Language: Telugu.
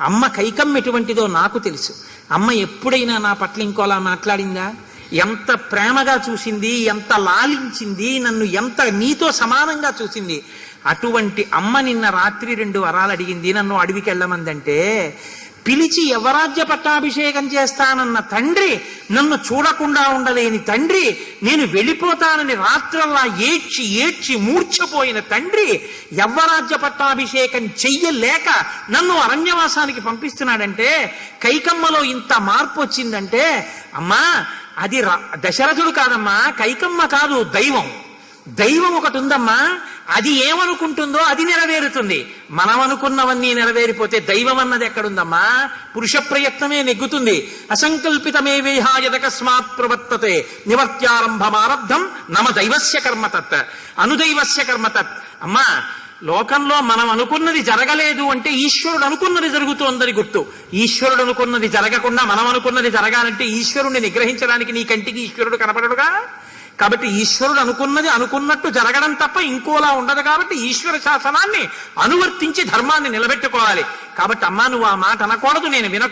అమ్మ కైకమ్మ ఎటువంటిదో నాకు తెలుసు. అమ్మ ఎప్పుడైనా నా పట్ల ఇంకోలా మాట్లాడిందా? ఎంత ప్రేమగా చూసింది, ఎంత లాలించింది, నన్ను ఎంత నీతో సమానంగా చూసింది. అటువంటి అమ్మ నిన్న రాత్రి 2 వరాలు అడిగింది. నన్ను అడవికి వెళ్ళమందంటే పిలిచి యవరాజ్య పట్టాభిషేకం చేస్తానన్న తండ్రి, నన్ను చూడకుండా ఉండలేని తండ్రి, నేను వెళ్ళిపోతానని రాత్రల్లా ఏడ్చి ఏడ్చి మూర్ఛపోయిన తండ్రి యవ్వరాజ్య పట్టాభిషేకం చెయ్యలేక నన్ను అరణ్యవాసానికి పంపిస్తున్నాడంటే, కైకమ్మలో ఇంత మార్పు వచ్చిందంటే, అమ్మా అది దశరథుడు కాదమ్మా, కైకమ్మ కాదు, దైవం. దైవం ఒకటి ఉందమ్మా, అది ఏమనుకుంటుందో అది నెరవేరుతుంది. మనం అనుకున్నవన్నీ నెరవేరిపోతే దైవం అన్నది ఎక్కడుందమ్మా? పురుష ప్రయత్నమే నెగ్గుతుంది. అసంకల్పితమే వేహాయదకస్మాత్ ప్రవర్తతే నివర్త్యారంభమారబ్ధం నమ దైవస్య కర్మతత్ అనుదైవస్య కర్మతత్. అమ్మా, లోకంలో మనం అనుకున్నది జరగలేదు అంటే ఈశ్వరుడు అనుకున్నది జరుగుతోందని గుర్తు. ఈశ్వరుడు అనుకున్నది జరగకుండా మనం అనుకున్నది జరగాలంటే ఈశ్వరుణ్ణి నిగ్రహించడానికి నీ కంటికి ఈశ్వరుడు కనపడడుగా. కాబట్టి ఈశ్వరుడు అనుకున్నది అనుకున్నట్టు జరగడం తప్ప ఇంకోలా ఉండదు. కాబట్టి ఈశ్వర శాసనాన్ని అనువర్తించి ధర్మాన్ని నిలబెట్టుకోవాలి. కాబట్టి అమ్మా, నువ్వు ఆ మాట అనకూడదు, నేను వినకూడదు.